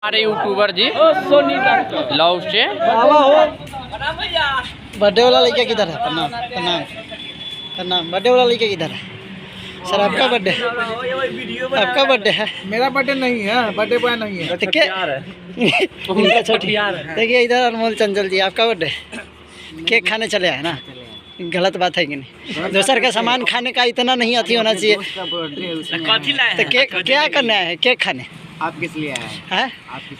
हमारे यूट्यूबर जी लव से बर्थडे वाला लड़का किधर है? प्रणाम प्रणाम प्रणाम। बर्थडे वाला लड़का किधर है? सर आपका बर्थडे, आपका बर्थडे है? मेरा बर्थडे नहीं है, बर्थडे बॉय नहीं है। देखिए इधर अनमोल चंचल जी, आपका बर्थडे, केक खाने चले आए ना? गलत बात है कि नहीं? दूसर का सामान खाने का इतना नहीं अथी होना चाहिए। तो केक क्या करने आए हैं? केक खाने आप किस लिए आए हैं?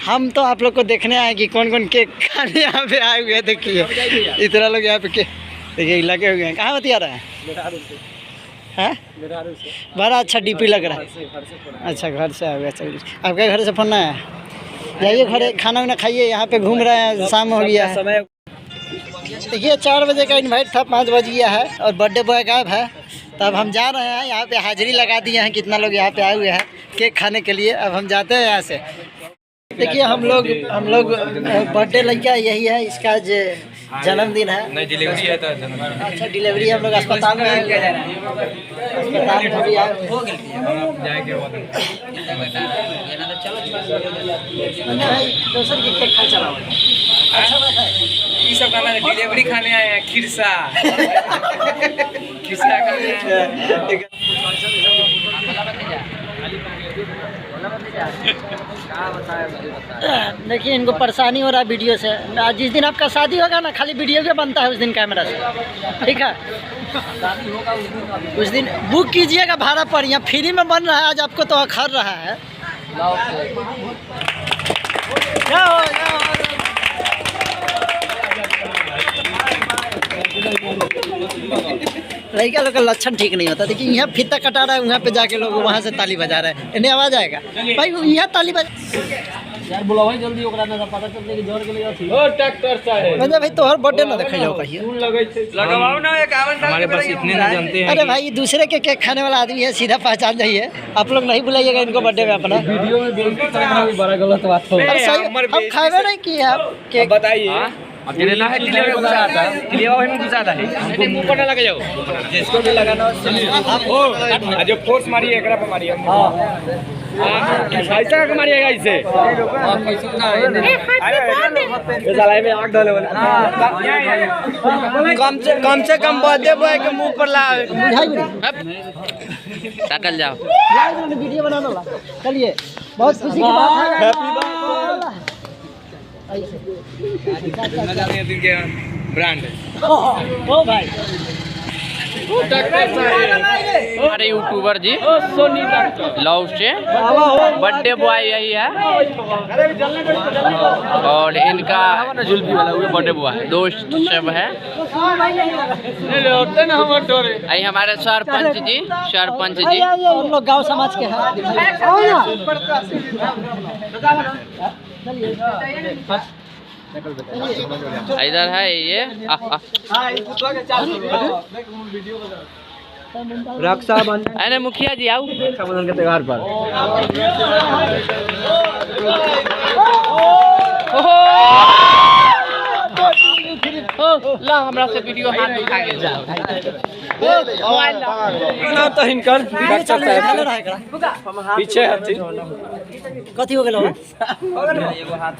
हम तो आप लोग को देखने आए कि कौन कौन केक खाने यहाँ पे आए हुए हैं। देखिए इतना लोग यहाँ पे केक देखिए लगे हुए हैं। कहाँ बतिया रहे हैं? बड़ा अच्छा डीपी लग रहा है। अच्छा घर से आ गया, चलिए आपके घर से फोन आया है? जाइए घर खाना वाना खाइए, यहाँ पे घूम रहे हैं, शाम हो गया है। देखिए 4 बजे का इनवाइट था, 5 बज गया है और बर्थडे बॉय गायब है। तब हम जा रहे हैं, यहाँ पे हाजिरी लगा दिए हैं, कितना लोग यहाँ पे आए हुए हैं केक खाने के लिए। अब हम जाते हैं यहाँ से। देखिए हम लोग बर्थडे लड़का यही है, इसका आज जन्मदिन है। नहीं डिलीवरी है तो जन्मदिन। अच्छा डिलीवरी हम लोग अस्पताल में अस्पताल में भी आए हो दोसर के केक खा चला। अच्छा बात है, ये सब खाना डिलीवरी खाने आए हैं। खिरसा खिरसा खाने आए हैं। देखिए इनको परेशानी हो रहा है वीडियो से। जिस दिन आपका शादी होगा ना, खाली वीडियो के बनता है उस दिन कैमरा से, ठीक है? उस दिन बुक कीजिएगा भाड़ा पर, यहाँ फ्री में बन रहा है, आज आपको तो अखर रहा है। लड़का लोग का लक्षण ठीक नहीं होता। देखिए यहाँ फीता कटा रहा है, वहाँ पे जाके लोग वहाँ से ताली बजा रहे हैं। इन्हें आवाज़ आएगा भाई, यहाँ ताली बजा बुलाओ जल्दी पता चलते कि जोर के लिए ओ ट्रैक्टर चाहे मतलब भाई तोहर बर्थडे ना देखा जाओ कहिए। लगाओ ना 51 हमारे पास इतने नहीं जानते हैं। अरे भाई दूसरे के केक खाने वाला आदमी है, सीधा पहचान जाइए। आप लोग नहीं बुलाइएगा इनको बर्थडे में अपना। वीडियो में बेइज्जती करना भी बड़ा गलत बात हो। अरे सही हम खावे नहीं किए आप केक। बताइए अकेले ना है, दिल्ली में घुसा आता है, दिल्ली में घुसा आता है। मुंह पर ना लगे जाओ, जिसको भी लगाना हो जो फोर्स मारिए एकरा पे मारिए। ऐसा का मारिएगा इसे। ये साला में आग डाले वाला। कम से कम बर्थडे बॉय के मुंह पर ला टकल जाओ। वीडियो बना लो। चलिए बहुत खुशी की बात है। ब्रांड ओ भाई हमारे यूट्यूबर जी लव से बर्थडे बॉय यही है और इनका जुल्फी वाला बर्थडे बॉय दोस्त सब है। आई हमारे सरपंच जी हम लोग गांव समाज के हैं। इधर है ये रक्षाबंधन अरे मुखिया जी आओ रक्षाबंधन के त्योहार पर ला हमरा से वीडियो हाथ उठा के जाओ। तो हिनकर पीछे हथी कथी हो गेलो? एगो हाथ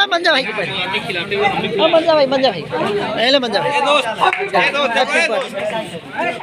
मंजा भाई मंजा भाई पहले मंजा भाई